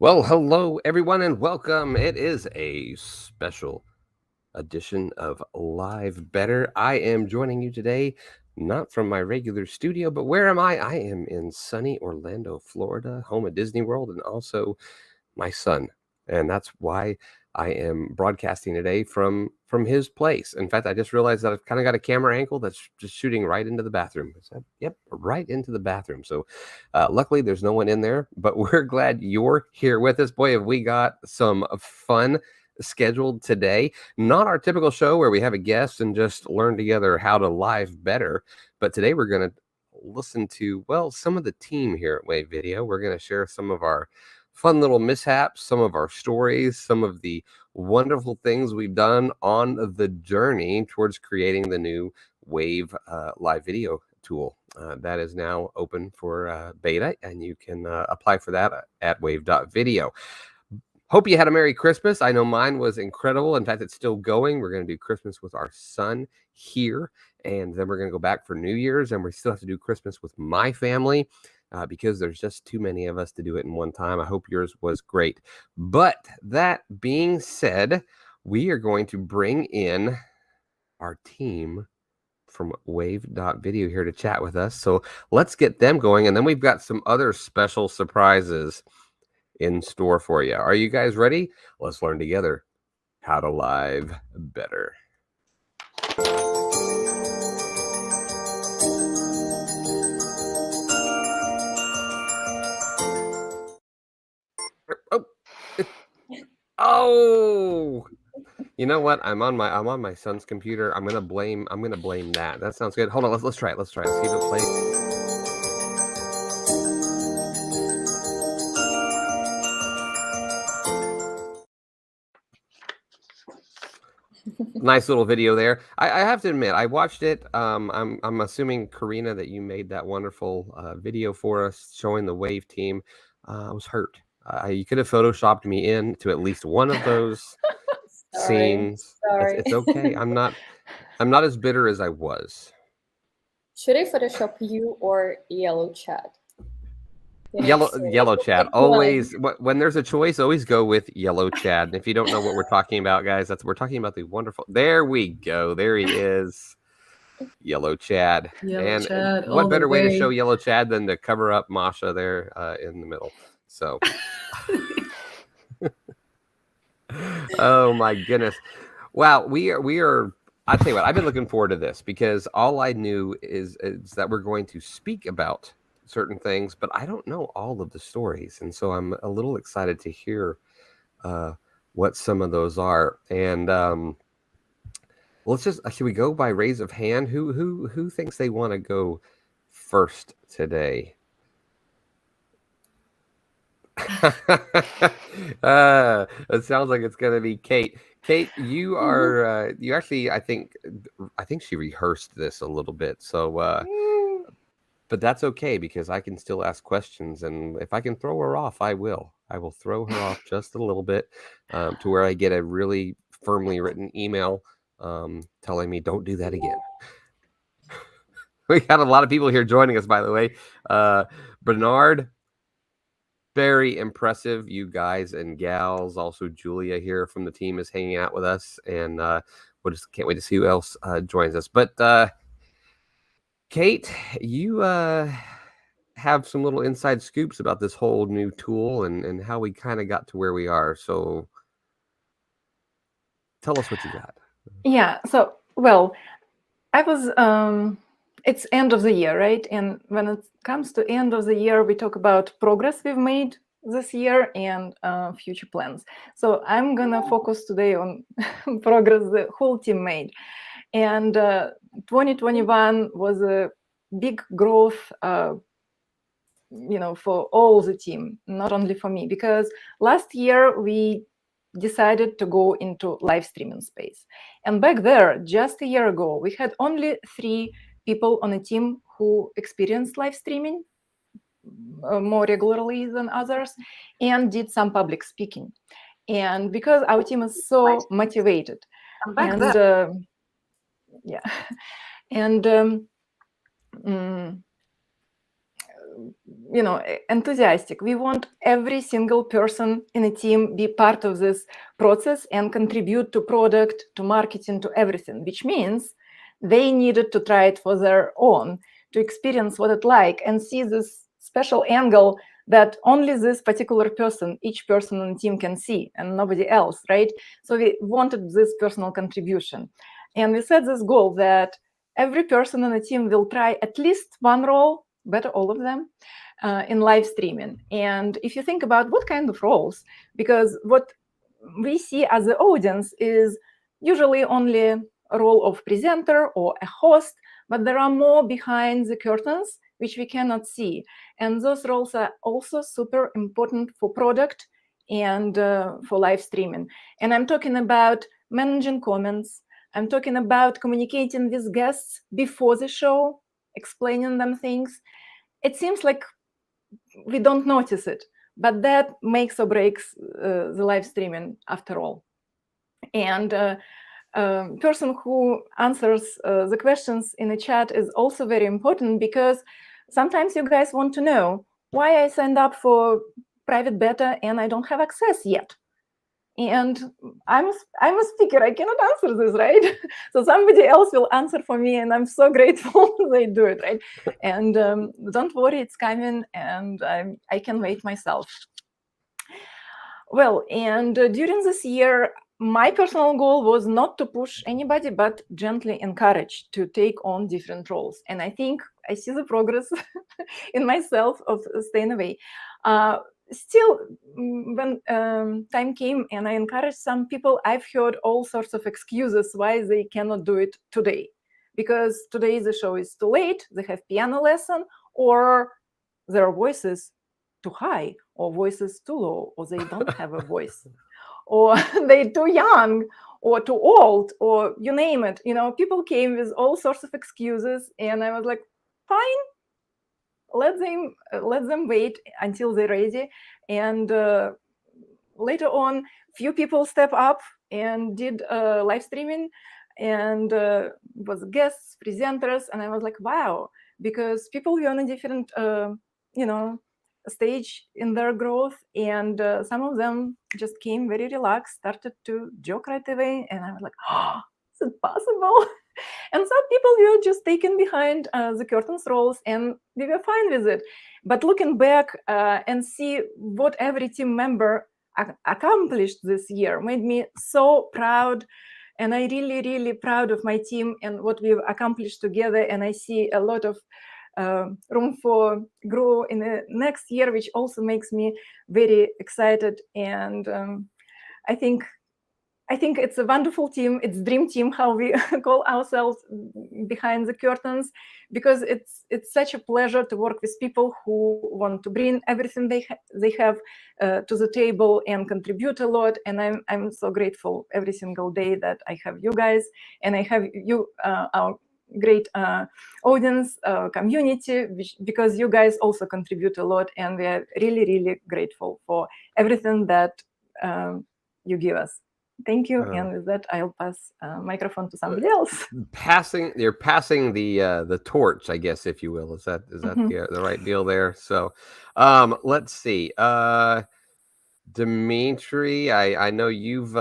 Well, hello everyone and welcome. It is a special edition of Live Better. I am joining you today, not from my regular studio, but where am I? I am in sunny Orlando, Florida, home of Disney World, and also my son. And that's why I am broadcasting today from his place. In fact, I just realized that I've kind of got a camera angle that's just shooting right into the bathroom. Yep, right into the bathroom. So luckily there's no one in there, but we're glad you're here with us. Boy, have we got some fun scheduled today. Not our typical show where we have a guest and just learn together how to live better. But today we're going to listen to, well, some of the team here at Wave.Video. We're going to share some of our fun little mishaps, some of our stories, some of the wonderful things we've done on the journey towards creating the new Wave live video tool that is now open for beta, and you can apply for that at Wave.Video. Hope you had a Merry Christmas. I know mine was incredible. In fact, it's still going. We're going to do Christmas with our son here, and then we're going to go back for New Year's, and we still have to do Christmas with my family because there's just too many of us to do it in one time. I hope yours was great. But that being said, we are going to bring in our team from Wave.Video here to chat with us. So let's get them going, and then we've got some other special surprises in store for you. Are you guys ready? Let's learn together how to live better. Oh, you know what? I'm on my son's computer. I'm gonna blame that. That sounds good. Hold on, let's try it. Let's see if it plays. Nice little video there. I have to admit, I watched it. I'm assuming, Karina, that you made that wonderful video for us showing the Wave team. I was hurt. You could have photoshopped me in to at least one of those scenes. Sorry. It's okay. I'm not as bitter as I was. Should I Photoshop you or Yellow Chat? Yellow Chad. Always, when there's a choice, always go with Yellow Chad. And if you don't know what we're talking about, guys, we're talking about the wonderful. There we go. There he is, Yellow Chad. Chad, what better way to show Yellow Chad than to cover up Masha there in the middle? So, oh my goodness, wow, we are. I tell you what, I've been looking forward to this because all I knew is that we're going to speak about certain things, but I don't know all of the stories, and so I'm a little excited to hear what some of those are. And let's just, should we go by raise of hand? Who thinks they want to go first today? It sounds like it's going to be Kate. Kate, you are you actually, I think she rehearsed this a little bit, so but that's okay because I can still ask questions, and if I can throw her off, I will throw her off just a little bit to where I get a really firmly written email telling me don't do that again. We got a lot of people here joining us, by the way. Bernard, very impressive, you guys and gals. Also, Julia here from the team is hanging out with us, and we just can't wait to see who else joins us. But Kate, you have some little inside scoops about this whole new tool and how we kind of got to where we are. So tell us what you got. Yeah. So, well, I was, it's end of the year, right? And when it comes to end of the year, we talk about progress we've made this year and future plans. So I'm going to focus today on progress the whole team made. And 2021 was a big growth, for all the team, not only for me, because last year we decided to go into live streaming space. And back there, just a year ago, we had only 3 people on a team who experienced live streaming more regularly than others and did some public speaking. And because our team is so motivated, and enthusiastic. We want every single person in a team be part of this process and contribute to product, to marketing, to everything, which means they needed to try it for their own, to experience what it's like and see this special angle that only this particular person, each person on the team can see and nobody else, right? So we wanted this personal contribution. And we set this goal that every person on the team will try at least one role, better all of them, in live streaming. And if you think about what kind of roles, because what we see as the audience is usually only a role of presenter or a host, but there are more behind the curtains which we cannot see. And those roles are also super important for product and for live streaming. And I'm talking about managing comments. I'm talking about communicating with guests before the show, explaining them things. It seems like we don't notice it, but that makes or breaks the live streaming after all. And person who answers the questions in the chat is also very important, because sometimes you guys want to know why I signed up for private beta and I don't have access yet. And I'm a speaker, I cannot answer this, right? So somebody else will answer for me, and I'm so grateful they do it, right? And don't worry, it's coming, and I can wait myself. Well, and during this year, my personal goal was not to push anybody, but gently encourage to take on different roles. And I think I see the progress in myself of staying away. Still, when time came and I encouraged some people, I've heard all sorts of excuses why they cannot do it today. Because today the show is too late, they have piano lesson, or their voice is too high, or voice is too low, or they don't have a voice, or they're too young, or too old, or you name it. People came with all sorts of excuses, and I was like, fine, let them wait until they're ready. And later on, few people step up and did live streaming, and was guests, presenters, and I was like, wow, because people were on a different stage in their growth, and some of them just came very relaxed, started to joke right away, and I was like, oh, is it possible? And some people were just taken behind the curtains roles, and we were fine with it. But looking back and see what every team member accomplished this year made me so proud. And I really, really proud of my team and what we've accomplished together. And I see a lot of room for grow in the next year, which also makes me very excited. And I think it's a wonderful team. It's dream team, how we call ourselves behind the curtains, because it's such a pleasure to work with people who want to bring everything they have to the table and contribute a lot. And I'm so grateful every single day that I have you guys, and I have you, our great audience, community, because you guys also contribute a lot, and we are really, really grateful for everything that you give us. Thank you, and with that, I'll pass microphone to somebody else. You're passing the torch, I guess, if you will. Is that the right deal there? So, let's see. Dimitri, I know you've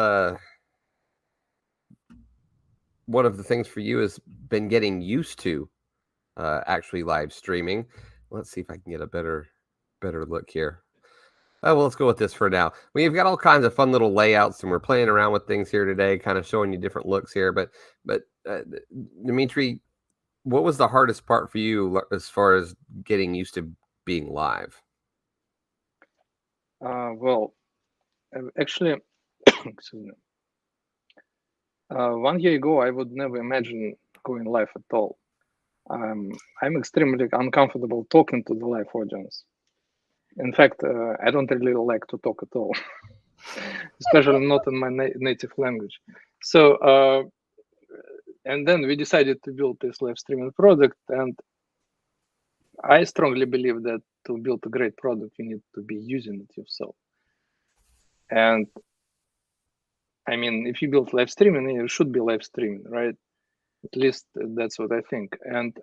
one of the things for you has been getting used to actually live streaming. Let's see if I can get a better look here. Oh, well, let's go with this for now. We've got all kinds of fun little layouts, and we're playing around with things here today, kind of showing you different looks here. But Dimitri, what was the hardest part for you as far as getting used to being live? Well, actually, excuse me. 1 year ago, I would never imagine going live at all. I'm extremely uncomfortable talking to the live audience. In fact, I don't really like to talk at all, especially not in my native language. So, and then we decided to build this live streaming product, and I strongly believe that to build a great product, you need to be using it yourself. And I mean, if you build live streaming, it should be live streaming, right? At least that's what I think. And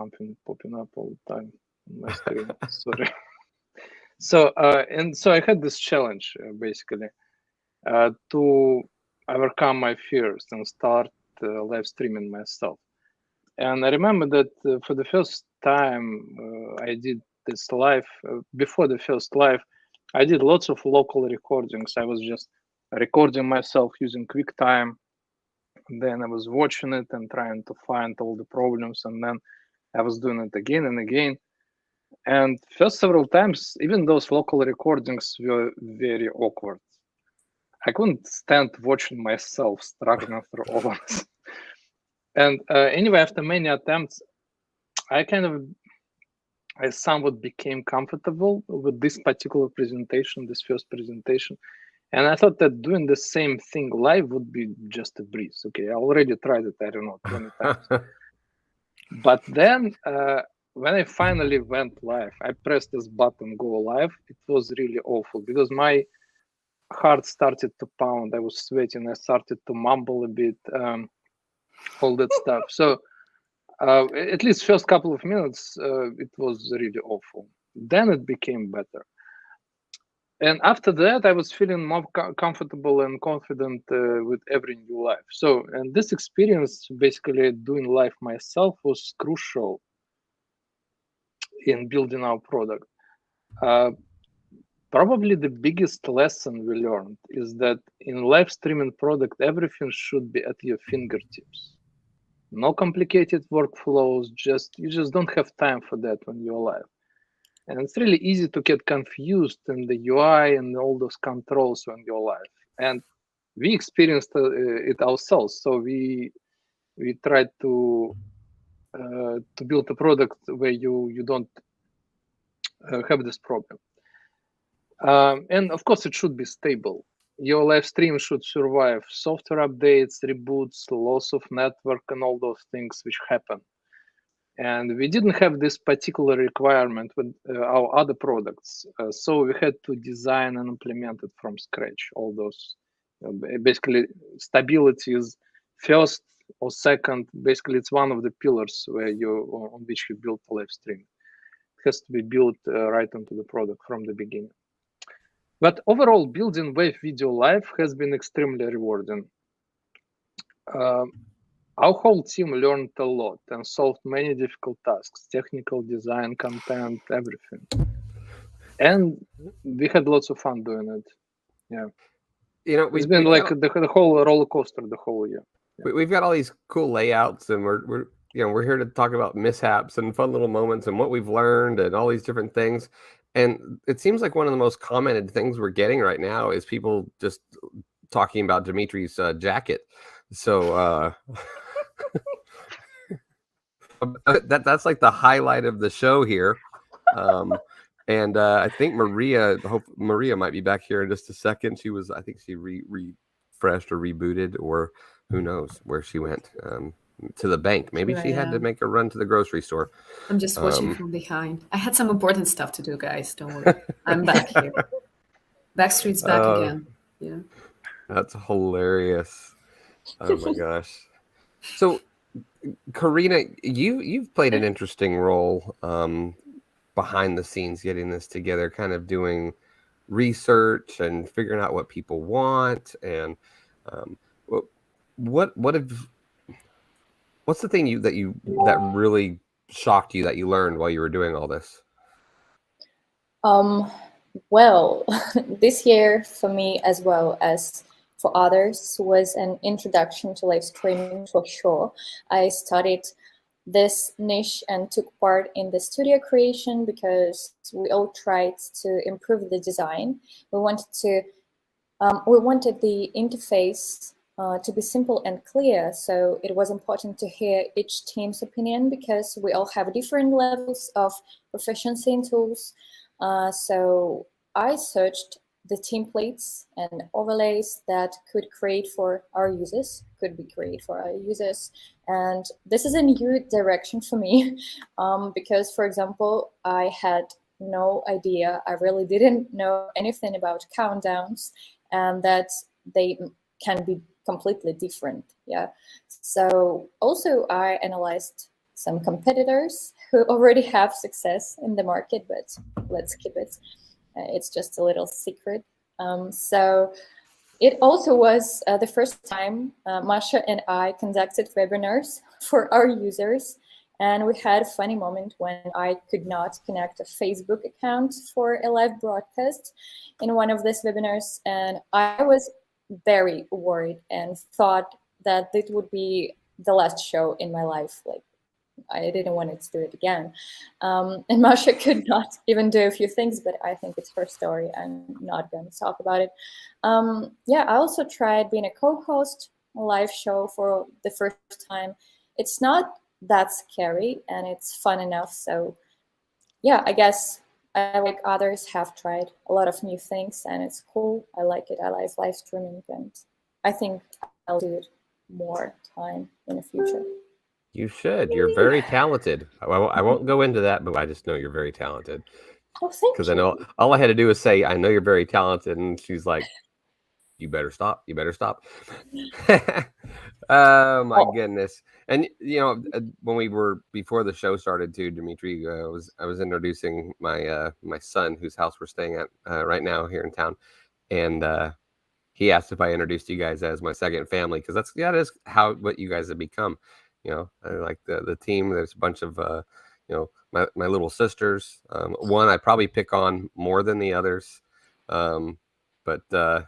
something popping up all the time on my screen. Sorry. So I had this challenge basically to overcome my fears and start live streaming myself. And I remember that for the first time I did this live, before the first live, I did lots of local recordings. I was just recording myself using QuickTime. Then I was watching it and trying to find all the problems. And then I was doing it again and again. And first several times, even those local recordings were very awkward. I couldn't stand watching myself struggling through all of this. And anyway, after many attempts, I somewhat became comfortable with this particular presentation, this first presentation. And I thought that doing the same thing live would be just a breeze. Okay, I already tried it, I don't know, 20 times. But then when I finally went live, I pressed this button, go live. It was really awful because my heart started to pound. I was sweating. I started to mumble a bit, all that stuff. So at least first couple of minutes, it was really awful. Then it became better. And after that, I was feeling more comfortable and confident with every new live. So, and this experience, basically doing live myself, was crucial in building our product. Probably the biggest lesson we learned is that in live streaming product, everything should be at your fingertips. No complicated workflows, you just don't have time for that when you're live. And it's really easy to get confused in the UI and all those controls when you're live. And we experienced it ourselves. So we tried to build a product where you don't have this problem. And of course, it should be stable. Your live stream should survive software updates, reboots, loss of network, and all those things which happen. And we didn't have this particular requirement with our other products. So we had to design and implement it from scratch. All those, basically, stability is first or second. Basically, it's one of the pillars on which you build a live stream. It has to be built right into the product from the beginning. But overall, building Wave.Video live has been extremely rewarding. Our whole team learned a lot and solved many difficult tasks, technical design, content, everything. And we had lots of fun doing it. Yeah. It's been like the whole roller coaster the whole year. Yeah. We've got all these cool layouts, and we're here to talk about mishaps and fun little moments and what we've learned and all these different things. And it seems like one of the most commented things we're getting right now is people just talking about Dimitri's jacket. So that's like the highlight of the show here. And I think Maria might be back here in just a second. I think she refreshed or rebooted, or who knows where she went, to the bank. Maybe she had to make a run to the grocery store. I'm just watching from behind. I had some important stuff to do, guys. Don't worry. I'm back here. Backstreet's back again. Yeah. That's hilarious. Oh my gosh. So, Karina, you've played an interesting role behind the scenes, getting this together, kind of doing research and figuring out what people want. And what's the thing that really shocked you that you learned while you were doing all this? Well, this year for me as well as for others was an introduction to live streaming for sure. I studied this niche and took part in the studio creation because we all tried to improve the design. We wanted the interface to be simple and clear. So it was important to hear each team's opinion because we all have different levels of proficiency in tools. So I searched the templates and overlays that could be created for our users. And this is a new direction for me because, for example, I had no idea. I really didn't know anything about countdowns and that they can be completely different. Yeah. So also I analyzed some competitors who already have success in the market, but let's keep it. It's just a little secret. So it also was the first time Masha and I conducted webinars for our users. And we had a funny moment when I could not connect a Facebook account for a live broadcast in one of these webinars. And I was very worried and thought that it would be the last show in my life. Like, I didn't want to do it again. And Masha could not even do a few things, but I think it's her story. I'm not going to talk about it. Yeah, I also tried being a co-host a live show for the first time. It's not that scary and it's fun enough. So yeah, I guess I, like others, have tried a lot of new things and it's cool. I like it. I like live streaming and I think I'll do it more time in the future. You should. You're very talented. I won't go into that, but I just know you're very talented. Oh, thank you. Because I know all I had to do was say, I know you're very talented. And she's like, you better stop. You better stop. Oh, my goodness. And, you know, when we were before the show started too, Dimitri, I was introducing my my son, whose house we're staying at right now here in town. And he asked if I introduced you guys as my second family, because that is what you guys have become. You know, like the team. There's a bunch of you know, my little sisters. One I probably pick on more than the others, but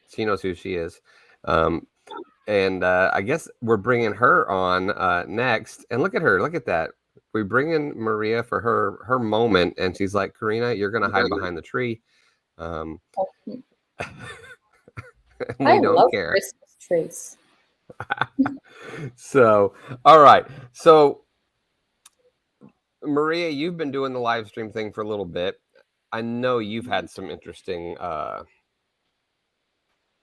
she knows who she is. And I guess we're bringing her on next. And look at her. Look at that. We bring in Maria for her moment, and she's like, "Karina, you're gonna hide behind the tree." We don't care. Christmas trees. So, all right. So, Maria, you've been doing the live stream thing for a little bit. I know you've had some interesting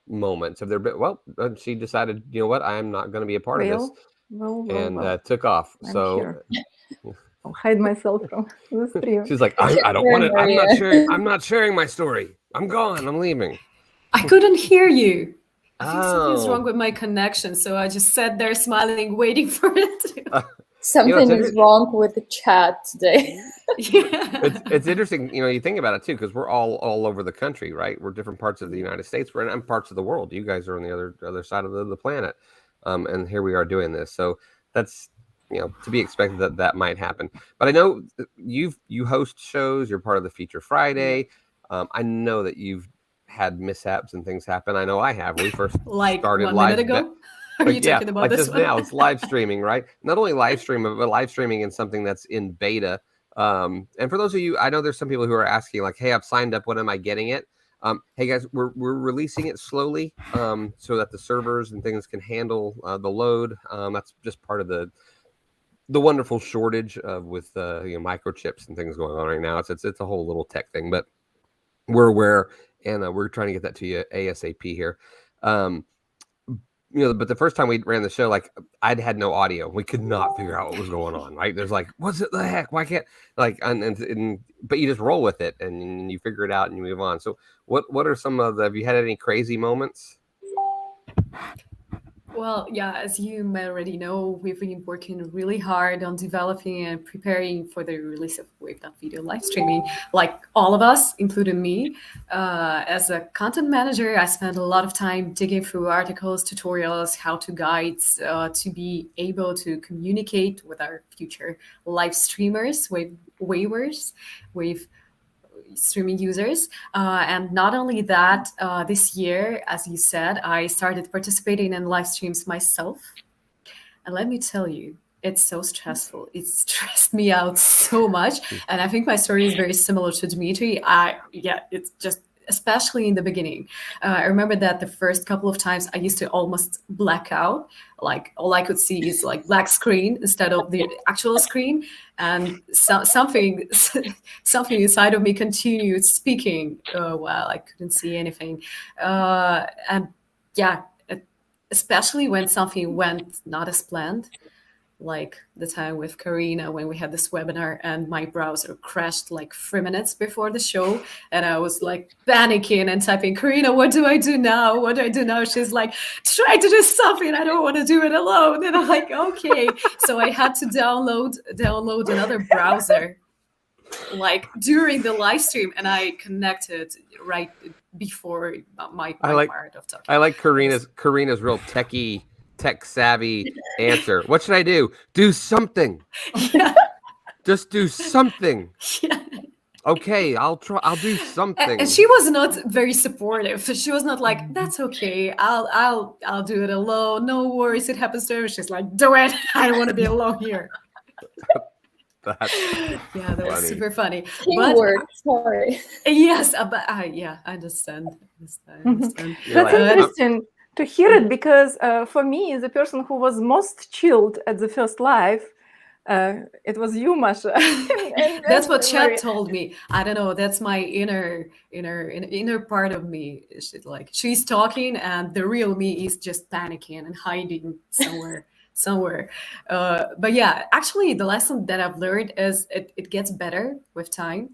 moments. Have there been? Well, she decided, you know what, I'm not going to be a part of this, and took off. I'm So here. I'll hide myself from the stream. she's like, I don't want it. I'm not sharing. I'm not sharing my story. I'm gone. I'm leaving. I couldn't hear you. I think something's Oh. wrong with my connection, so I just sat there smiling, waiting for it. Something is wrong with the chat today. Yeah. It's interesting, you know, you think about it too, because we're all over the country, right? We're different parts of the United States. We're in parts of the world. You guys are on the other side of the planet, and here we are doing this. So that's, you know, to be expected that might happen. But I know you host shows. You're part of the Feature Friday. I know that you've had mishaps and things happen. I know I have. We first Like started 1 live minute ago. Are you talking about like this just one? now? It's live streaming, right? Not only live streaming, but live streaming in something that's in beta. And for those of you, I know there's some people who are asking, like, "Hey, I've signed up. When am I getting it?" Hey guys, we're releasing it slowly, so that the servers and things can handle the load. That's just part of the wonderful shortage with you know, microchips and things going on right now. It's a whole little tech thing, but we're aware, and we're trying to get that to you ASAP here. You know, but the first time we ran the show, like, I'd had no audio. We could not figure out what was going on, right? There's like, what's it the heck? Why can't, like, but you just roll with it and you figure it out and you move on. So what are some of have you had any crazy moments? Well, yeah, as you may already know, we've been working really hard on developing and preparing for the release of Wave.Video live streaming, like all of us, including me. As a content manager, I spent a lot of time digging through articles, tutorials, how-to guides to be able to communicate with our future live streamers, Wave streaming users. And not only that, this year, as you said, I started participating in live streams myself. And let me tell you, it's so stressful. It stressed me out so much. And I think my story is very similar to Dimitri. It's just, especially in the beginning. I remember that the first couple of times I used to almost black out. Like, all I could see is like black screen instead of the actual screen. And something inside of me continued speaking while I couldn't see anything. And yeah, especially when something went not as planned, like the time with Karina when we had this webinar and my browser crashed like 3 minutes before the show, and I was like panicking and typing, Karina, what do I do now? What do I do now? She's like, try to do something. I don't want to do it alone. And I'm like, okay. So I had to download another browser like during the live stream, and I connected right before my part of talking. I like Karina's real tech savvy answer. What should I do? Do something. Yeah. Just do something. Yeah. Okay, I'll do something. And she was not very supportive. She was not like, that's okay, I'll do it alone, no worries, it happens to her. She's like, do it. I don't want to be alone here. Yeah, that was super funny. Keyword, sorry. Yes, but yeah, I understand. That's interesting to hear it, because for me, the person who was most chilled at the first live, it was you, Masha. That's what Chat told me. I don't know. That's my inner part of me. She's talking, and the real me is just panicking and hiding somewhere. But yeah, actually, the lesson that I've learned is it gets better with time.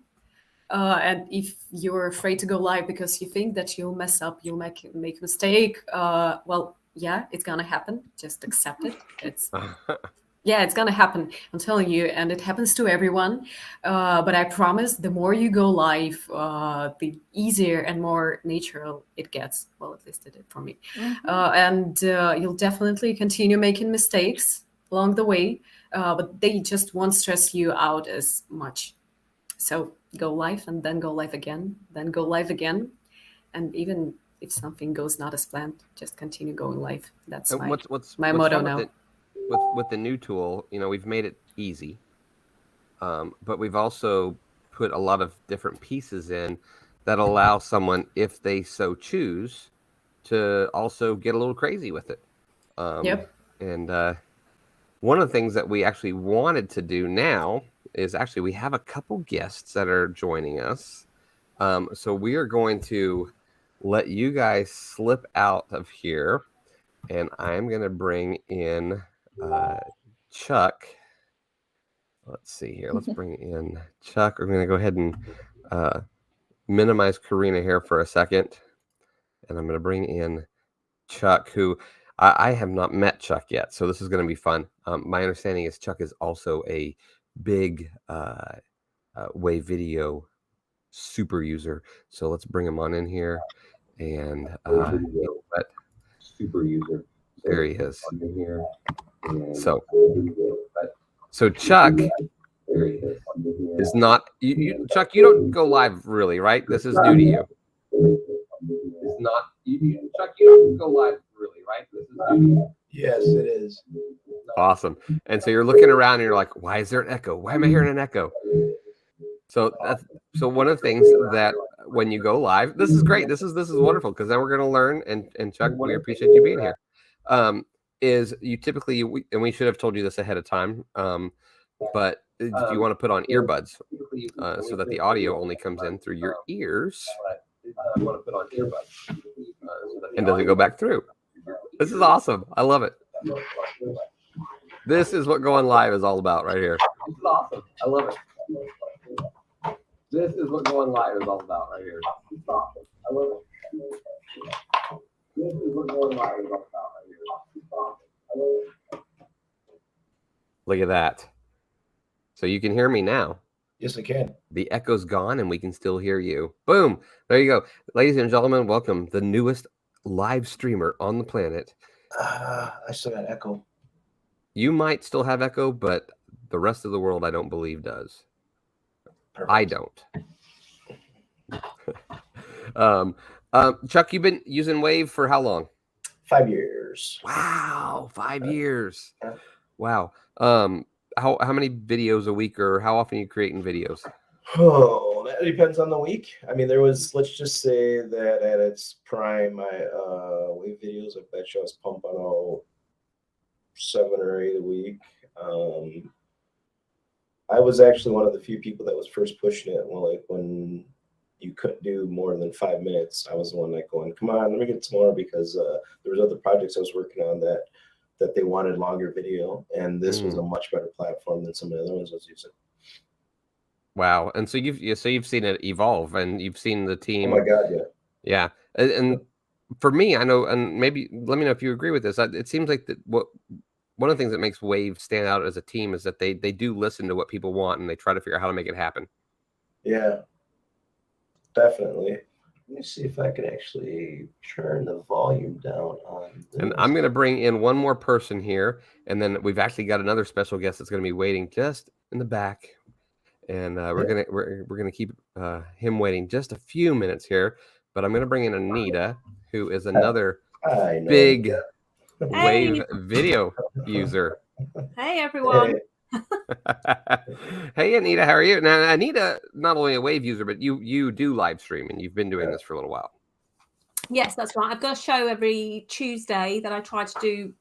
And if you're afraid to go live because you think that you'll mess up, you'll make a mistake, well, yeah, it's gonna happen. Just accept it. It's gonna happen. I'm telling you, and it happens to everyone. But I promise, the more you go live, the easier and more natural it gets. Well, at least it did for me. And you'll definitely continue making mistakes along the way, but they just won't stress you out as much. So go live, and then go live again, then go live again, and even if something goes not as planned, just continue going live. That's my motto now. With the new tool, we've made it easy, but we've also put a lot of different pieces in that allow someone, if they so choose, to also get a little crazy with it. Yep. And one of the things that we actually wanted to do now is we have a couple guests that are joining us. So we are going to let you guys slip out of here, and I'm going to bring in Chuck. Let's see here. Let's bring in Chuck. We're going to go ahead and minimize Karina here for a second. And I'm going to bring in Chuck, who I have not met Chuck yet. So this is going to be fun. My understanding is Chuck is also a big Wave.Video super user. So let's bring him on in here. And super user. There he is. So Chuck is not Chuck. You don't go live really, right? This is new to you. It's not Chuck. You don't go live really, right? This is new to you. Yes, it is. Awesome. And so you're looking around and you're like, why is there an echo? Why am I hearing an echo? So one of the things that when you go live, this is great. This is wonderful, because then we're going to learn. And Chuck, we appreciate you being here. Is you typically, and we should have told you this ahead of time, but you want to put on earbuds so that the audio only comes in through your ears and doesn't go back through. This is awesome. I love it. This is what going live is all about right here. This is awesome. I love it. This is what going live is all about right here. This is awesome. I love it. This is what going live is all about right here. Look at that. So you can hear me now. Yes, I can. The echo's gone and we can still hear you. Boom. There you go. Ladies and gentlemen, welcome the newest live streamer on the planet. I still got echo. You might still have echo, but the rest of the world, I don't believe, does. Perfect. I don't. Chuck, you've been using Wave for how long? 5 years. Wow, 5 years. Yeah. Wow. How many videos a week, or how often are you creating videos? Oh, that depends on the week. I mean, let's just say that at its prime, my Wave videos, I bet you I was pumping out 7 or 8 a week. I was actually one of the few people that was first pushing it. Well, like when you couldn't do more than 5 minutes, I was the one like going, come on, let me get some more, because there was other projects I was working on that that they wanted longer video, and this was a much better platform than some of the other ones I was using. Wow. And so you've seen it evolve, and you've seen the team. Oh my God, yeah. Yeah. And for me, I know, and maybe let me know if you agree with this. It seems like that one of the things that makes Wave stand out as a team is that they do listen to what people want, and they try to figure out how to make it happen. Yeah, definitely. Let me see if I can actually turn the volume down on this. And I'm going to bring in one more person here, and then we've actually got another special guest that's going to be waiting just in the back, and we're gonna keep him waiting just a few minutes here. But I'm going to bring in Anita, who is another big Wave.Video user. Hey everyone. Hey Anita, how are you? Now Anita, not only a Wave user, but you do live stream, and you've been doing this for a little while. Yes, that's right. I've got a show every Tuesday that I try to do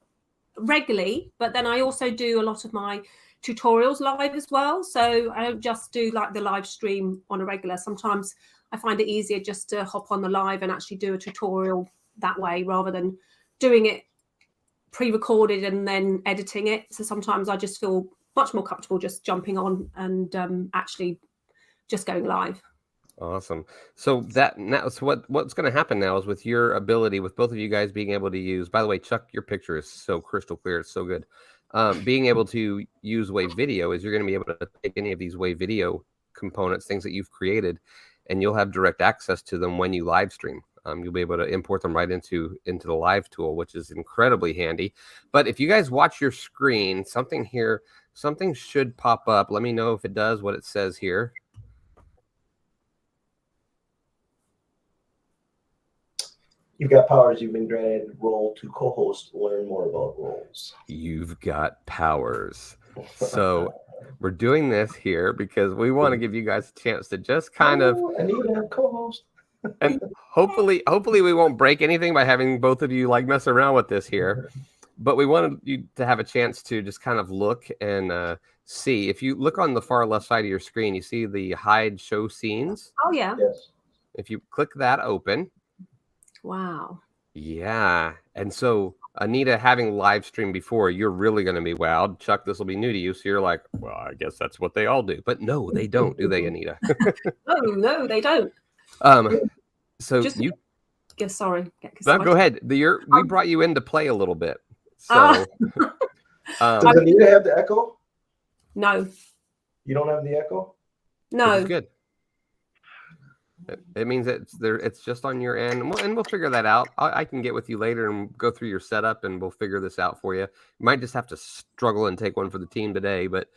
regularly, but then I also do a lot of my tutorials live as well. So I don't just do like the live stream on a regular. Sometimes I find it easier just to hop on the live and actually do a tutorial that way rather than doing it pre-recorded and then editing it. So sometimes I just feel much more comfortable just jumping on and actually just going live. Awesome. So what's going to happen now is with your ability, with both of you guys being able to use, by the way, Chuck, your picture is so crystal clear. It's so good. Being able to use Wave.Video is you're going to be able to take any of these Wave.Video components, things that you've created, and you'll have direct access to them when you live stream. You'll be able to import them right into the live tool, which is incredibly handy. But if you guys watch your screen, something should pop up. Let me know if it does what it says here. You've got powers. You've been granted role to co-host. Learn more about roles. You've got powers. So we're doing this here because we want to give you guys a chance to just kind of. I need to have co-host. And hopefully we won't break anything by having both of you like mess around with this here. But we wanted you to have a chance to just kind of look and see. If you look on the far left side of your screen, you see the hide show scenes. Oh yeah. Yes. If you click that open. Wow. Yeah. And so Anita, having live streamed before, you're really going to be wowed. Chuck, this will be new to you. So you're like, well, I guess that's what they all do. But no, they don't, do they, Anita? No, they don't. So just, you sorry. go ahead. We brought you in to play a little bit. So does Anita have the echo? No. You don't have the echo? No. Good. It means it's just on your end, and we'll figure that out. I can get with you later and go through your setup, and we'll figure this out for you. You might just have to struggle and take one for the team today. But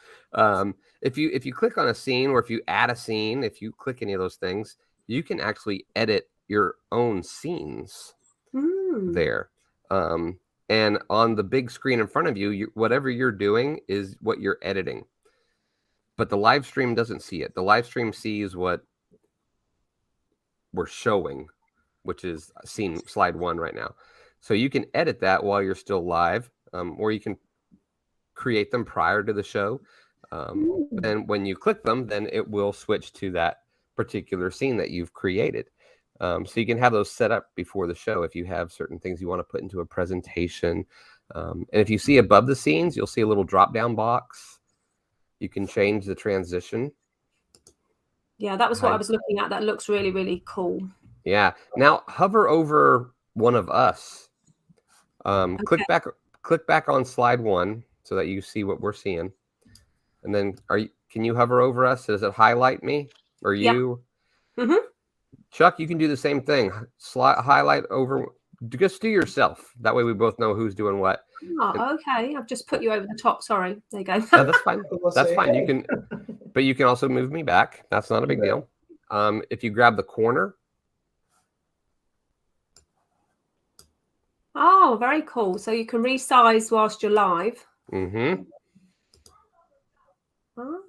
if you click on a scene, or if you add a scene, if you click any of those things, you can actually edit your own scenes there. And on the big screen in front of you, whatever you're doing is what you're editing. But the live stream doesn't see it. The live stream sees what we're showing, which is slide 1 right now. So you can edit that while you're still live, or you can create them prior to the show. And when you click them, then it will switch to that particular scene that you've created. So you can have those set up before the show if you have certain things you want to put into a presentation. And if you see above the scenes, you'll see a little drop-down box. You can change the transition. Yeah, that was what I was looking at. That looks really, really cool. Yeah. Now hover over one of us. Okay. Click back on slide 1 so that you see what we're seeing. And then can you hover over us? Does it highlight me or you? Mm-hmm. Chuck, you can do the same thing. Highlight over. Just do yourself. That way we both know who's doing what. Oh, okay. I've just put you over the top. Sorry. There you go. No, that's fine. That's fine. You can, but you can also move me back. That's not a big deal. If you grab the corner. Oh, very cool. So you can resize whilst you're live. Mm-hmm.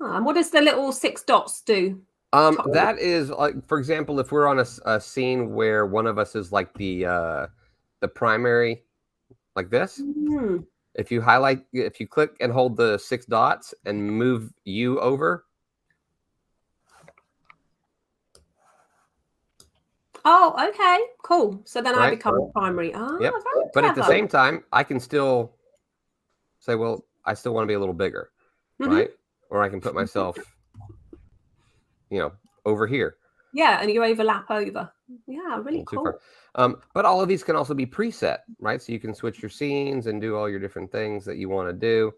And what does the little 6 dots do? That is like, for example, if we're on a scene where one of us is like the primary, like this. If you click and hold the 6 dots and move you over. Oh, okay, cool. So then I become primary. Yep. But at the same time, I can still say, well, I still want to be a little bigger, right? Or I can put myself, you know, over here. Yeah, and you overlap over. Yeah, really cool. But all of these can also be preset, right? So you can switch your scenes and do all your different things that you want to do.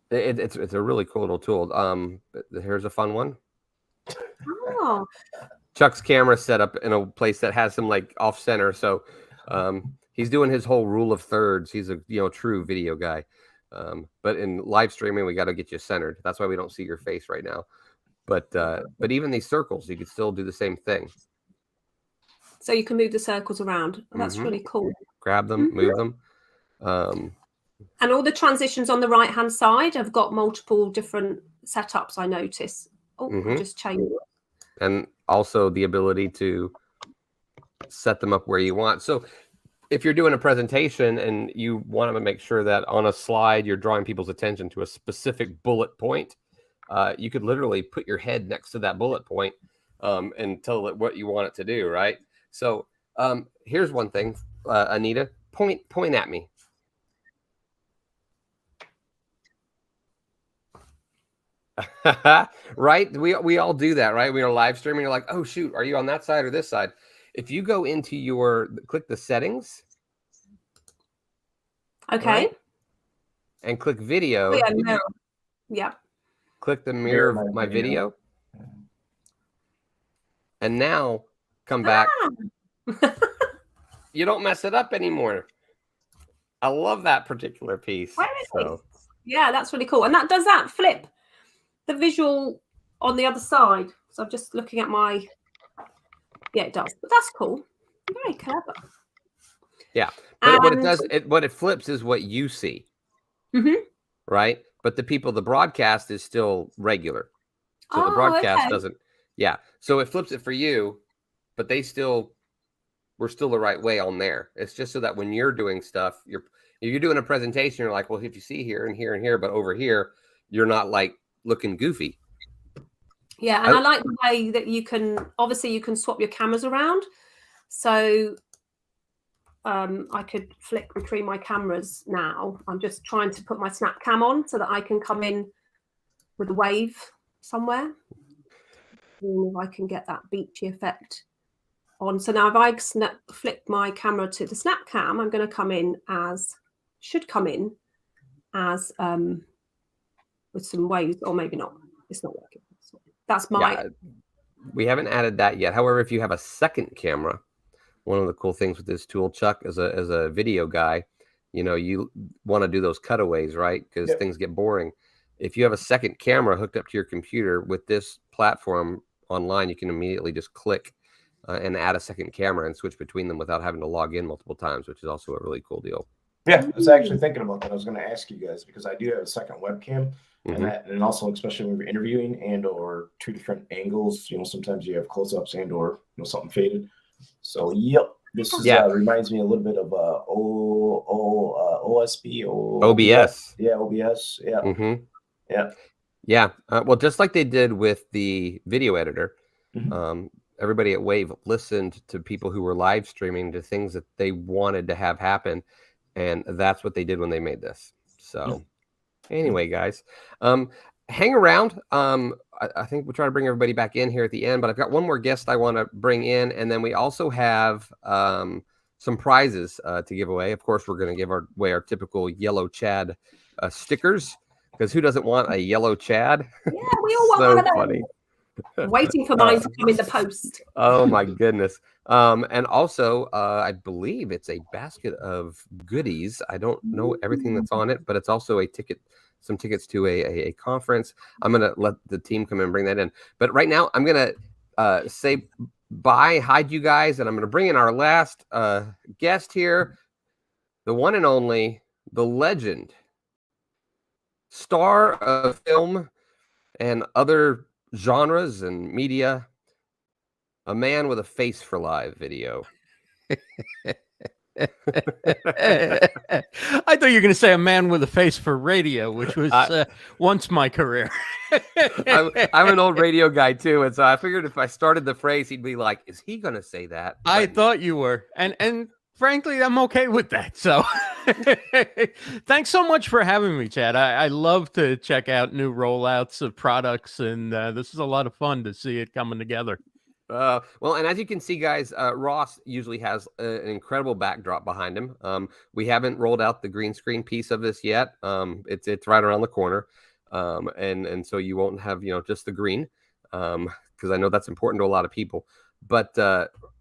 It's a really cool little tool. Here's a fun one. Oh. Chuck's camera set up in a place that has him like off center, so he's doing his whole rule of thirds. He's a true video guy. But in live streaming, we got to get you centered. That's why we don't see your face right now. But even these circles, you could still do the same thing. So you can move the circles around. That's really cool. Grab them, move them. And all the transitions on the right-hand side have got multiple different setups, I notice. Oh, I just changed. And also the ability to set them up where you want. So if you're doing a presentation and you want to make sure that on a slide you're drawing people's attention to a specific bullet point, you could literally put your head next to that bullet point and tell it what you want it to do, right? So here's one thing, Anita, point at me. Right? We all do that, right? We are live streaming. You're like, oh shoot, are you on that side or this side? If you go into click the settings. Okay. Right, and click video. Oh, yeah, mirror. Yeah. Click the mirror of my video. And now come back. You don't mess it up anymore. I love that particular piece. Yeah, that's really cool. And does that flip the visual on the other side? So I'm just looking at yeah, it does. But that's cool. Very clever. Yeah. But what it does, what it flips is what you see. Right? But the broadcast is still regular. So the broadcast doesn't. Yeah. So it flips it for you, but we're still the right way on there. It's just so that when you're doing stuff, you're doing a presentation, you're like, well, if you see here and here and here, but over here, you're not like looking goofy. Yeah, and I like the way that you can swap your cameras around. So I could flick between my cameras now. I'm just trying to put my snap cam on so that I can come in with a wave somewhere. And if I can get that beachy effect on. So now if I flick my camera to the snap cam, I'm going to come in as with some waves, or maybe not. It's not working. That's we haven't added that yet. However, if you have a second camera, one of the cool things with this tool, Chuck, as a video guy, you want to do those cutaways, right? Because things get boring. If you have a second camera hooked up to your computer with this platform online, you can immediately just click and add a second camera and switch between them without having to log in multiple times, which is also a really cool deal. Yeah, I was actually thinking about that. I was going to ask you guys because I do have a second webcam, and also especially when you're interviewing and or two different angles. Sometimes you have close-ups and or something faded. So this reminds me a little bit of OSB or OBS. Yeah, OBS. Yeah. Yeah. Well, just like they did with the video editor, everybody at Wave listened to people who were live streaming to things that they wanted to have happen. And that's what they did when they made this. So anyway, guys, hang around. I think we'll try to bring everybody back in here at the end, but I've got one more guest I want to bring in. And then we also have some prizes to give away. Of course, we're going to give away our typical yellow Chad stickers, because who doesn't want a yellow Chad? Yeah, we all want one of those. Funny. Waiting for mine to come in the post. Oh my goodness. And also I believe it's a basket of goodies. I don't know everything that's on it, but it's also some tickets to a conference. I'm gonna let the team come and bring that in, but right now I'm gonna say bye, hide you guys, and I'm gonna bring in our last guest here, the one and only, the legend, star of film and other genres and media, a man with a face for live video. I thought you were going to say a man with a face for radio, which was once my career. I'm an old radio guy too, and so I figured if I started the phrase, he'd be like, "Is he going to say that?" I thought you were, and frankly, I'm okay with that. So Thanks so much for having me, Chad. I love to check out new rollouts of products, and this is a lot of fun to see it coming together. Well, and as you can see, guys, Ross usually has an incredible backdrop behind him. We haven't rolled out the green screen piece of this yet. It's right around the corner, and so you won't have just the green, because I know that's important to a lot of people. But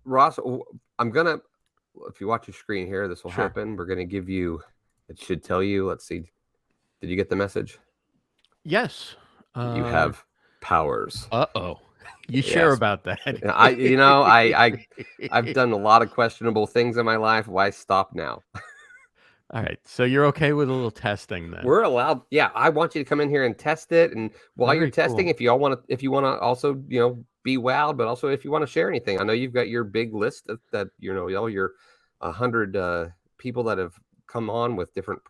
Ross, I'm gonna, if you watch your screen here, this will happen. We're gonna give you. It should tell you. Let's see. Did you get the message? Yes. You have powers. Uh-oh. You sure about that? I've done a lot of questionable things in my life. Why stop now? All right. So you're okay with a little testing then? We're allowed. Yeah, I want you to come in here and test it. And while you're testing, if you want to also, be wowed, but also if you want to share anything, I know you've got your big list that all your 100 people that have come on with different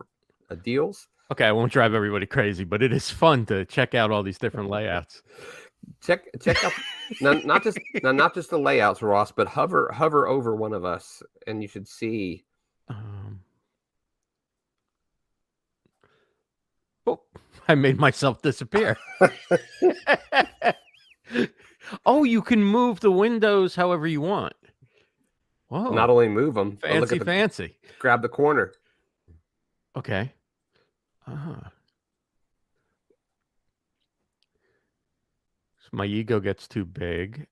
deals. Okay, I won't drive everybody crazy, but it is fun to check out all these different layouts. Check out not just the layouts, Ross, but hover over one of us, and you should see. Oh, I made myself disappear. Oh, you can move the windows however you want. Whoa! Not only move them, fancy. Grab the corner. Okay. My ego gets too big.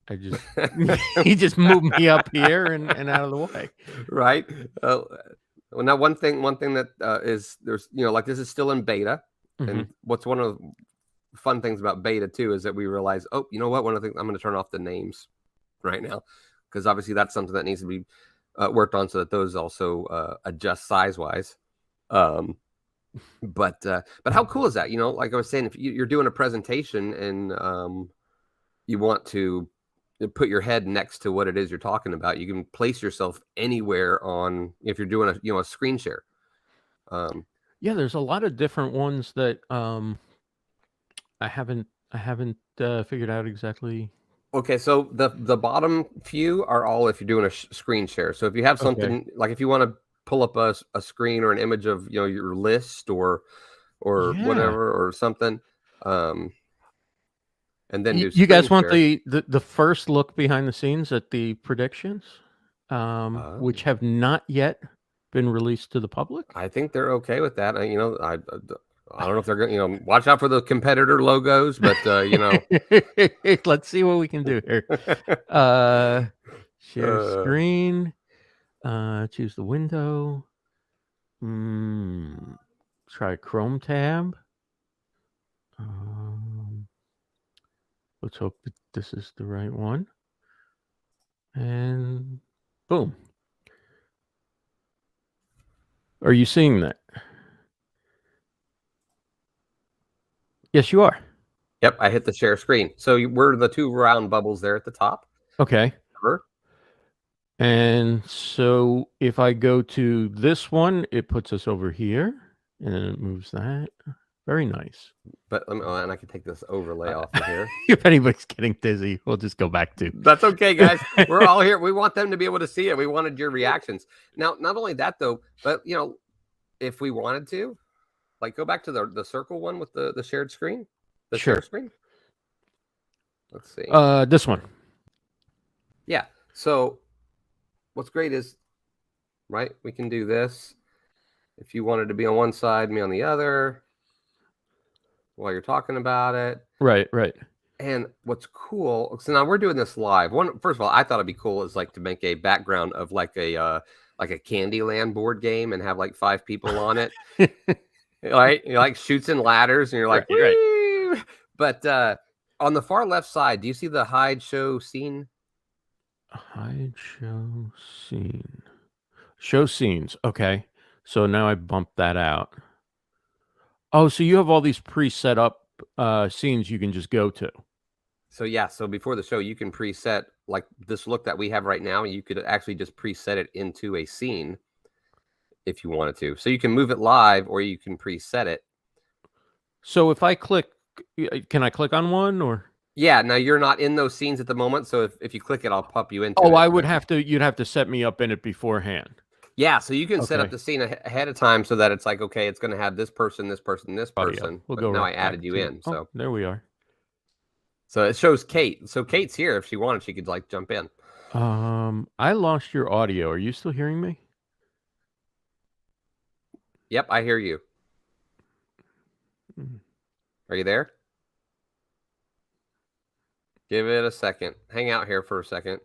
He just moved me up here and out of the way. Right. Well, now one thing that is there's like this is still in beta, and what's one of the fun things about beta too is that we realize, oh, you know what? One of the things I'm going to turn off the names right now, because obviously that's something that needs to be worked on so that those also adjust size wise. But how cool is that? Like I was saying, if you're doing a presentation and you want to put your head next to what it is you're talking about, you can place yourself anywhere on, if you're doing a screen share. Yeah, there's a lot of different ones that I haven't figured out exactly. Okay, so the bottom few are all if you're doing a screen share. So if you have something like if you want to pull up a screen or an image of your list or whatever or something, and then you guys want the first look behind the scenes at the predictions, which have not yet been released to the public. I think they're okay with that. I don't know if they're going to watch out for the competitor logos, but let's see what we can do here. Share screen. Choose the window. Try Chrome tab. Let's hope that this is the right one. And boom. Are you seeing that? Yes, you are. Yep, I hit the share screen. So we're the two round bubbles there at the top. Okay. And so if I go to this one, it puts us over here, and then it moves that. Very nice. But and I can take this overlay off of here. If anybody's getting dizzy, we'll just go back to. That's okay, guys. We're all here. We want them to be able to see it. We wanted your reactions. Now, not only that though, but if we wanted to, like, go back to the circle one with the shared screen. The share screen. Let's see. This one. Yeah. So what's great is, right, we can do this. If you wanted to be on one side, me on the other, while you're talking about it. Right. And what's cool, so now we're doing this live. First of all, I thought it'd be cool is like to make a background of like a Candyland board game and have like 5 people on it. Right? You're like shoots and ladders and you're like, right. But on the far left side, do you see the hide show scene? Hide show scene. Show scenes. Okay. So now I bump that out. Oh, so you have all these pre-set up scenes you can just go to. So yeah, so before the show, you can preset like this look that we have right now. You could actually just preset it into a scene if you wanted to. So you can move it live or you can preset it. So if I click, can I click on one or? Yeah, now you're not in those scenes at the moment. So if you click it, I'll pop you into it. Oh, I would have to, you'd have to set me up in it beforehand. Yeah, so you can set up Okay. the scene ahead of time so that it's like, okay, it's going to have this person, this person, this Audio. person. We'll But go now right I added back you to- in. Oh, So there we are. so it shows Kate. So Kate's here. If she wanted, she could like jump in. I lost your audio. Are you still hearing me? Yep, I hear you. Mm. Are you there? Give it a second. Hang out here for a second.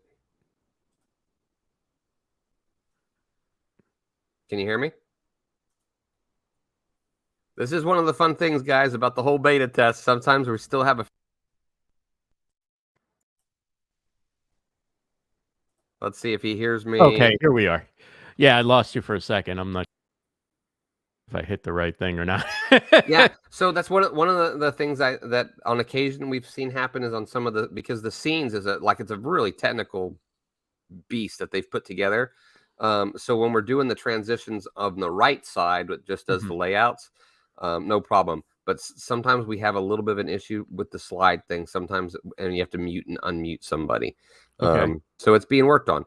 Can you hear me? This is one of the fun things, guys, about the whole beta test. Sometimes we still have a... Let's see if he hears me. Okay, here we are. Yeah, I lost you for a second. I'm not if I hit the right thing or not. Yeah, so that's one of the things that on occasion we've seen happen is on some of the, because the scenes is it's a really technical beast that they've put together. So when we're doing the transitions on the right side, it just does the layouts, no problem. But sometimes we have a little bit of an issue with the slide thing sometimes, and you have to mute and unmute somebody. Okay. So it's being worked on.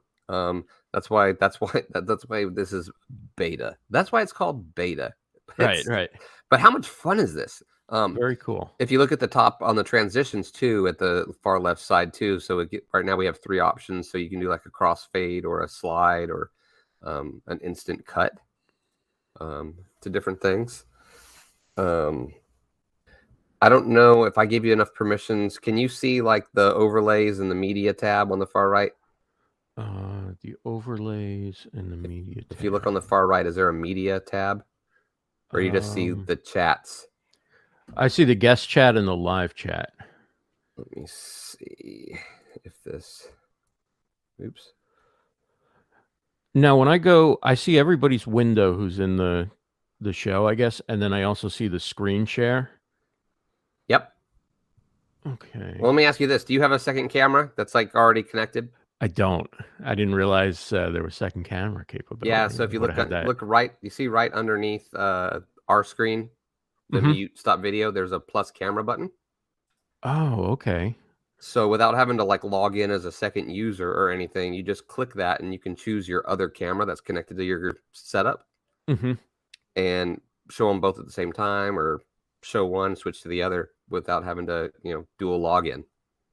That's why this is beta. That's why it's called beta. Right. But how much fun is this? Very cool. If you look at the top on the transitions too, at the far left side too, so right now we have 3 options. So you can do like a crossfade or a slide or an instant cut to different things. I don't know if I give you enough permissions. Can you see like the overlays and the media tab on the far right? The overlays and the media tab. If you look on the far right, is there a media tab? Or you just see the chats? I see the guest chat and the live chat. Let me see if this... Oops. Now, when I go, I see everybody's window who's in the show, I guess, and then I also see the screen share. Yep. Okay. Well, let me ask you this. Do you have a second camera that's like already connected? I don't. I didn't realize there was second camera capability. Yeah, so if you look right, you see right underneath our screen, the mute stop video, there's a plus camera button. Oh, okay. So without having to like log in as a second user or anything, you just click that and you can choose your other camera that's connected to your setup and show them both at the same time, or show one, switch to the other without having to, do a login.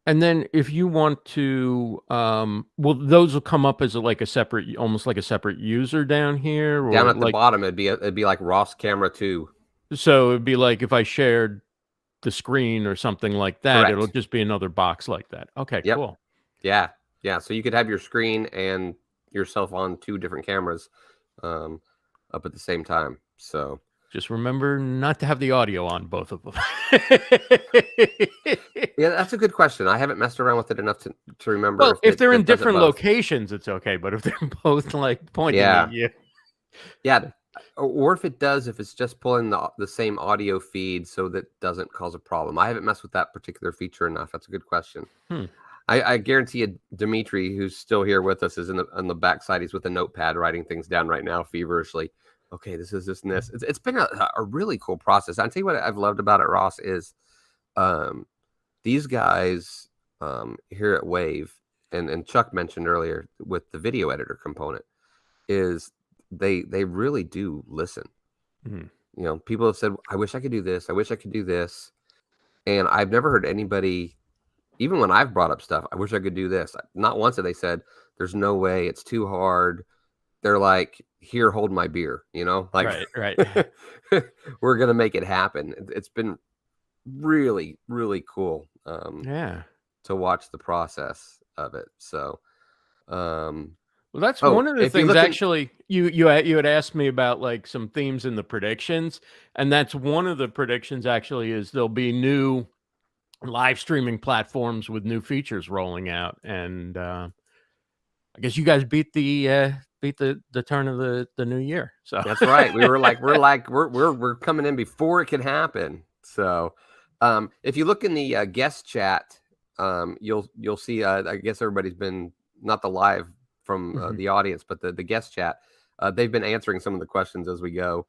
And then if you want to, well, those will come up as like a separate, almost like a separate user down here. Or down at like, the bottom, it'd be like Ross Camera 2. So it'd be like if I shared the screen or something like that, Correct. It'll just be another box like that. Okay, Yep. cool. Yeah. So you could have your screen and yourself on 2 different cameras up at the same time. So just remember not to have the audio on both of them. Yeah, that's a good question. I haven't messed around with it enough to remember. Well, if they're in it does it different both. locations, it's okay. But if they're both like pointing at you. Yeah. Or if it's just pulling the same audio feed, so that doesn't cause a problem. I haven't messed with that particular feature enough. That's a good question. I guarantee you, Dimitri, who's still here with us, is on the backside. He's with a notepad writing things down right now feverishly. Okay, this is this and this. It's been a really cool process. I'll tell you what I've loved about it, Ross, is these guys here at Wave, and Chuck mentioned earlier with the video editor component, is they really do listen. People have said, I wish I could do this. I wish I could do this. And I've never heard anybody, even when I've brought up stuff, I wish I could do this. Not once have they said, there's no way, it's too hard. They're like, here, hold my beer, like, right. We're going to make it happen. It's been really, really cool. To watch the process of it. So, well, that's one of the things. Actually, you had asked me about like some themes in the predictions, and that's one of the predictions. Actually, is there'll be new live streaming platforms with new features rolling out, and I guess you guys beat the turn of the new year. So that's right. We're coming in before it can happen. So, if you look in the guest chat, you'll see. I guess everybody's been, not the live from the audience, but the guest chat. They've been answering some of the questions as we go,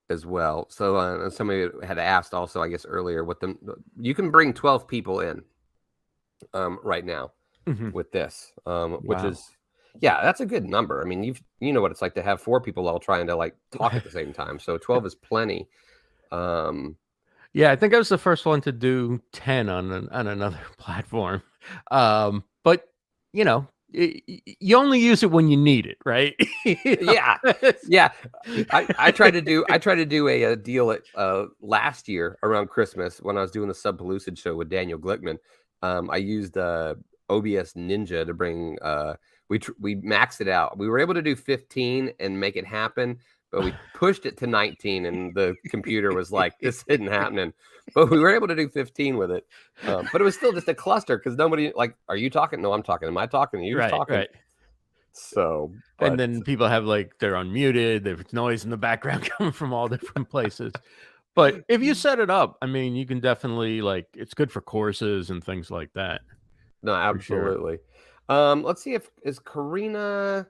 as well. So somebody had asked also, I guess earlier, you can bring 12 people in right now. with this, which Wow. is, yeah, that's a good number. I mean, you know what it's like to have 4 people all trying to like talk at the same time. So 12 is plenty. Yeah, I think I was the first one to do 10 on another platform. But you know, you only use it when you need it, right? Yeah. I tried to do a deal at last year around Christmas when I was doing the Sub Pellucid show with Daniel Glickman. I used OBS Ninja to bring we maxed it out. We were able to do 15 and make it happen, but we pushed it to 19 and the computer was like, this isn't happening. But we were able to do 15 with it. But it was still just a cluster because nobody like, are you talking? No, I'm talking. Am I talking? Are you talking? Right. So, and then people have like, they're unmuted, there's noise in the background coming from all different places. But if you set it up, I mean, you can definitely like, it's good for courses and things like that. No, absolutely. Let's see is Karina.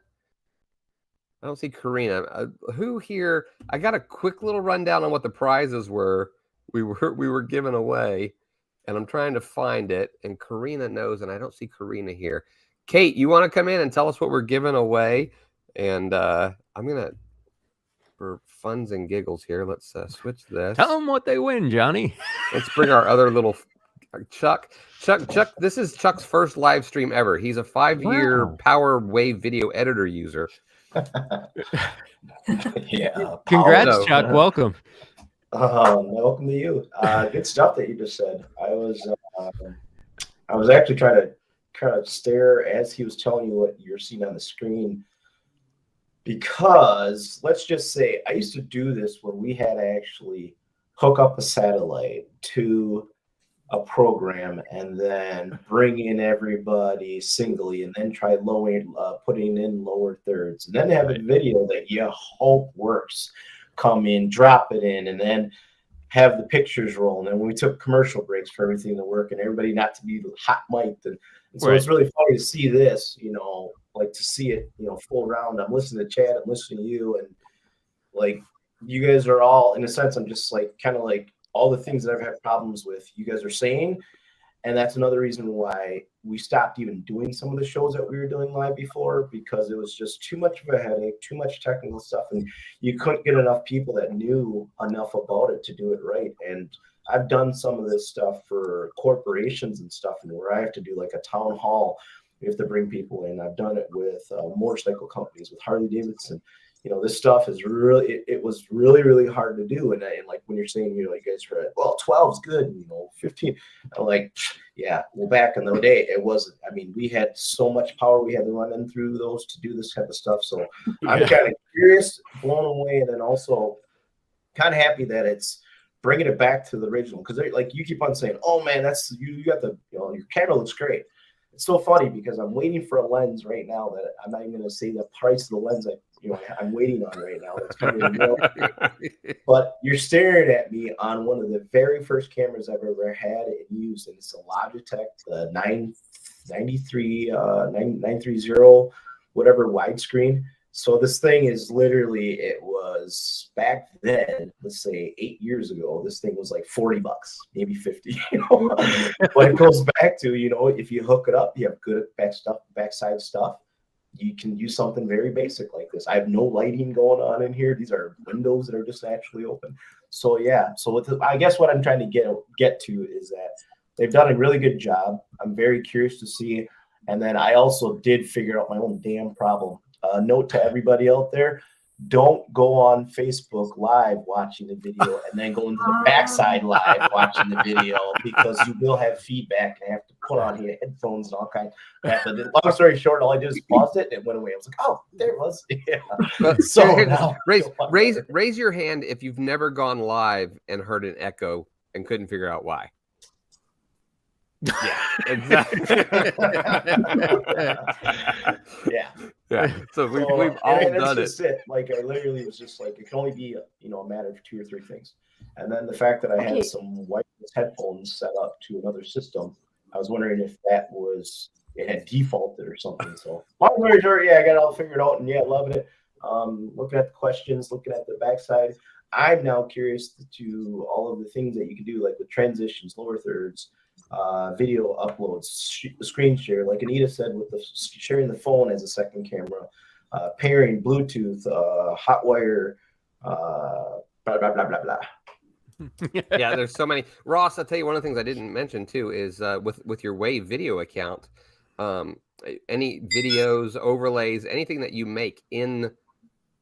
I don't see Karina. Who here? I got a quick little rundown on what the prizes were. We were giving away, and I'm trying to find it. And Karina knows, and I don't see Karina here. Kate, you want to come in and tell us what we're giving away? And I'm gonna, for funs and giggles here, let's switch this. Tell them what they win, Johnny. Let's bring our other little Chuck. This is Chuck's first live stream ever. He's a 5-year Power Wave.Video editor user. Yeah. Congrats, Chuck. Welcome. Welcome to you. Good stuff that you just said. I was actually trying to kind of stare as he was telling you what you're seeing on the screen, because let's just say I used to do this when we had to actually hook up a satellite to a program and then bring in everybody singly and then try putting in lower thirds and then have a video that you hope works, come in, drop it in, and then have the pictures roll. And then we took commercial breaks for everything to work and everybody not to be hot mic'd. And so it's really funny to see this, like to see it, full round. I'm listening to Chad, I'm listening to you, and like you guys are all, in a sense, I'm just like kind of like all the things that I've had problems with, you guys are saying. And that's another reason why we stopped even doing some of the shows that we were doing live before, because it was just too much of a headache, too much technical stuff, and you couldn't get enough people that knew enough about it to do it right. And I've done some of this stuff for corporations and stuff, and where I have to do like a town hall, we have to bring people in. I've done it with motorcycle companies, with Harley Davidson. This stuff is really, it was really, really hard to do. And like when you're saying, you guys are at, well, 12 is good, 15. I'm like, yeah, well, back in the day, it wasn't. I mean, we had so much power we had to run in through those to do this type of stuff. So I'm kind of curious, blown away, and then also kind of happy that it's bringing it back to the original. Because like you keep on saying, oh man, that's you got the, your camera looks great. It's so funny because I'm waiting for a lens right now that I'm not even going to say the price of the lens I'm waiting on right now. It's coming in. But you're staring at me on one of the very first cameras I've ever had and used, and it's a Logitech, the 930 whatever widescreen. So this thing is literally, it was back then, let's say 8 years ago, this thing was like $40, maybe 50, But it goes back to, if you hook it up, you have good backside stuff. You can use something very basic like this. I have no lighting going on in here. These are windows that are just naturally open. So yeah. So I guess what I'm trying to get to is that they've done a really good job. I'm very curious to see. And then I also did figure out my own damn problem. Note to everybody out there: don't go on Facebook Live watching the video and then go into the backside live watching the video, because you will have feedback and have to put on your headphones and all kinds of that. But long story short, all I did is paused it and it went away. I was like, oh, there it was. Yeah. So raise your hand if you've never gone live and heard an echo and couldn't figure out why. Yeah, exactly. Yeah. So we've all done it. Like I literally was just like, it can only be a matter of 2 or 3 things. And then the fact that I had some wireless headphones set up to another system, I was wondering if it had defaulted or something. So long story short, I got it all figured out, and loving it. Looking at the questions, looking at the backside, I'm now curious to all of the things that you can do, like with transitions, lower thirds, video uploads, screen share, like Anita said, with the sharing the phone as a second camera, pairing Bluetooth, hotwire, blah blah blah blah blah. Yeah, there's so many. Ross, I'll tell you one of the things I didn't mention too is with your Wave.Video account, any videos, overlays, anything that you make in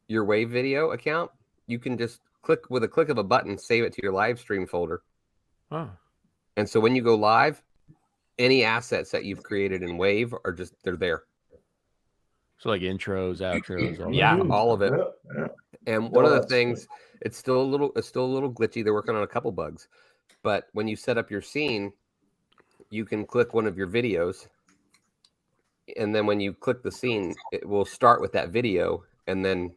your Wave.Video account, you can just click with a click of a button, save it to your live stream folder. Oh. And so when you go live, any assets that you've created in Wave are just, they're there. So like intros, outros, all Yeah, that. all of it. Yeah. And one of the that's things, it's still a little glitchy. They're working on a couple bugs, but when you set up your scene, you can click one of your videos, and then when you click the scene, it will start with that video and then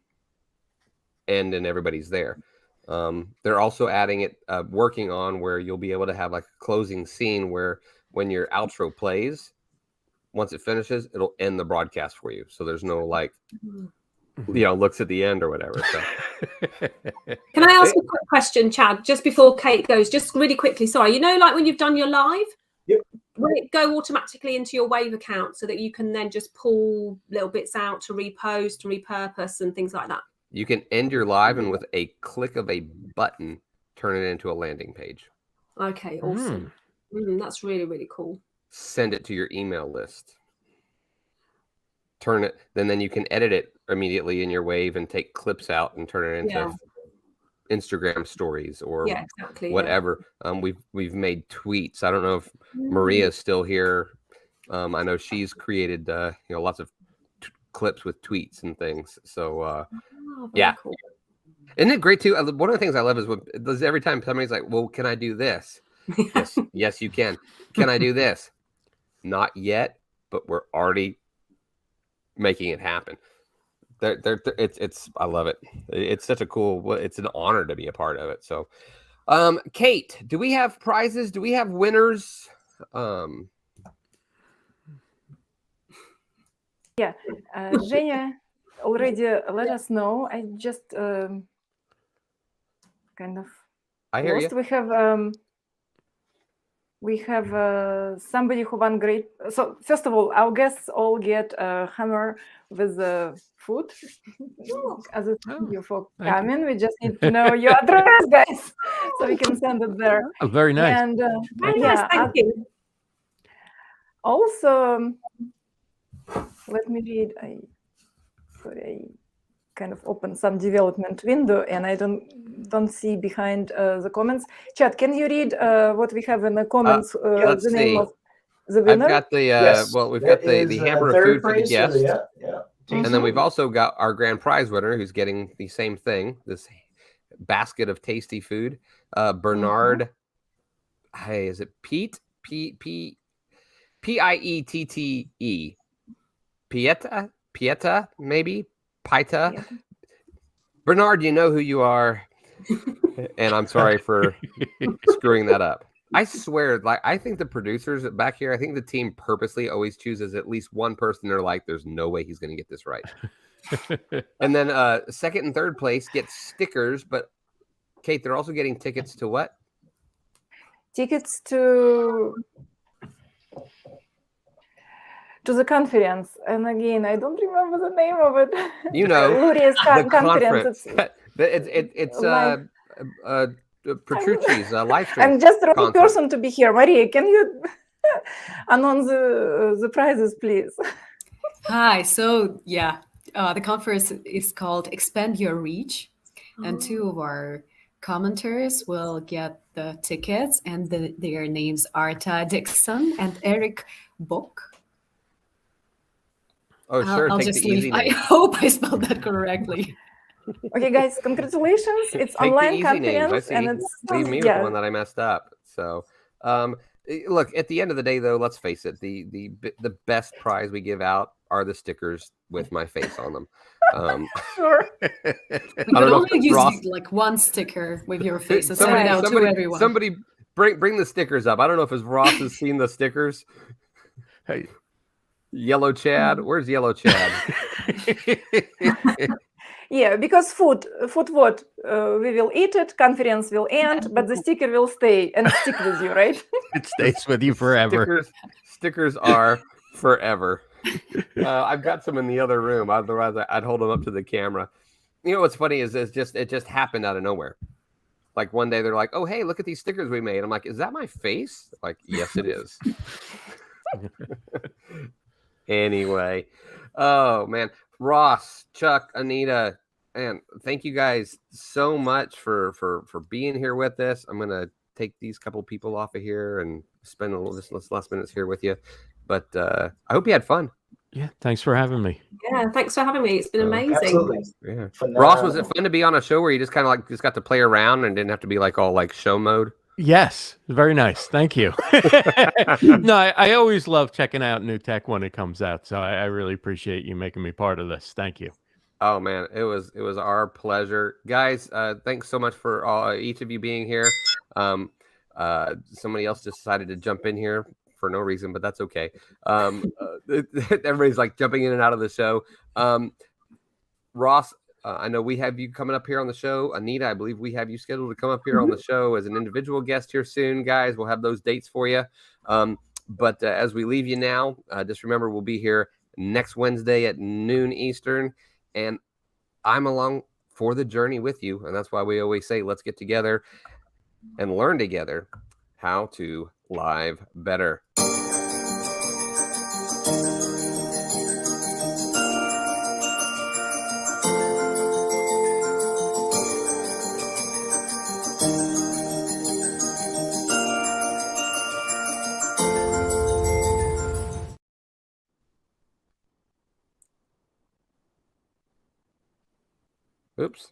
end, and everybody's there. They're also adding it, working on where you'll be able to have like a closing scene where when your outro plays, once it finishes, it'll end the broadcast for you. So there's no like, looks at the end or whatever. So. Can I ask a quick question, Chad, just before Kate goes, just really quickly? Sorry, like when you've done your live, Yep. will it go automatically into your Wave account so that you can then just pull little bits out to repost, repurpose, and things like that? You can end your live and with a click of a button, turn it into a landing page. Okay, awesome. That's really, really cool. Send it to your email list. Turn it, then you can edit it immediately in your Wave and take clips out and turn it into Instagram stories or whatever. We've made tweets. I don't know if Maria's still here. I know she's created lots of clips with tweets and things. So cool. Isn't it great too? One of the things I love is every time somebody's like, well, can I do this? Yes, you can. Can I do this? Not yet, but we're already making it happen. It's I love it. It's such a cool, it's an honor to be a part of it. So Kate, do we have prizes? Do we have winners? Yeah, Zhenya already let us know. I just kind of I hear lost. you. We have somebody who won great. So first of all, our guests all get a hammer with food as a thank you for coming. We just need to know your address, guys, so we can send it there. Oh, very nice. And Very nice, thank you. Also, let me read. I kind of opened some development window and I don't see behind the comments. Chad, can you read what we have in the comments? Let's the name see. of the winner? I've got the Yes, we've got the hammer of food for the guest. Yeah. And then we've also got our grand prize winner who's getting the same thing, this basket of tasty food. Bernard, hey, is it Pete? Piette? Pieta, maybe? Paita? Yeah. Bernard, you know who you are. And I'm sorry for screwing that up. I swear, I think the producers back here, I think the team purposely always chooses at least one person they're like, there's no way he's going to get this right. And then second and third place get stickers, but Kate, they're also getting tickets to what? Tickets to the conference. And again, I don't remember the name of it. The conference. It's Petrucci's live stream. I'm just the wrong person to be here. Maria, can you announce the prizes, please? Hi. So the conference is called Expand Your Reach, and two of our commenters will get the tickets, and their names are Arta Dixon and Eric Book. Oh, sure. I'll just leave. I hope I spelled that correctly. Okay, guys, congratulations. It's Take online conference. And it's leave me with the one that I messed up. So look, at the end of the day, though, let's face it, the best prize we give out are the stickers with my face on them. Sure. We could only use like one sticker with your face and send it out to everyone. Somebody bring the stickers up. I don't know if Ross has seen the stickers. Hey, Yellow Chad, where's Yellow Chad? Yeah, because food what? We will eat it, conference will end, but the sticker will stay and stick with you, right? It stays with you forever. Stickers are forever. I've got some in the other room. Otherwise, I'd hold them up to the camera. You know what's funny is it just happened out of nowhere. Like one day they're like, "Oh, hey, look at these stickers we made." I'm like, "Is that my face?" Like, yes, it is. Anyway, oh man, Ross, Chuck, Anita, and thank you guys so much for being here with us. I'm gonna take these couple people off of here and spend a little this last minutes here with you. But I hope you had fun. Yeah, thanks for having me. Yeah, thanks for having me. It's been amazing. Absolutely. Yeah, Phenomenal. Ross, was it fun to be on a show where you just kind of like got to play around and didn't have to be like all like show mode? Yes, very nice. Thank you. No, I always love checking out new tech when it comes out. So I really appreciate you making me part of this. Thank you. Oh man, it was our pleasure, guys. Thanks so much for each of you being here. Somebody else decided to jump in here for no reason, but that's okay. Everybody's like jumping in and out of the show. Ross, I know we have you coming up here on the show. Anita, I believe we have you scheduled to come up here on the show as an individual guest here soon, guys. We'll have those dates for you. But as we leave you now, just remember we'll be here next Wednesday at noon Eastern. And I'm along for the journey with you. And that's why we always say, let's get together and learn together how to live better. Oops.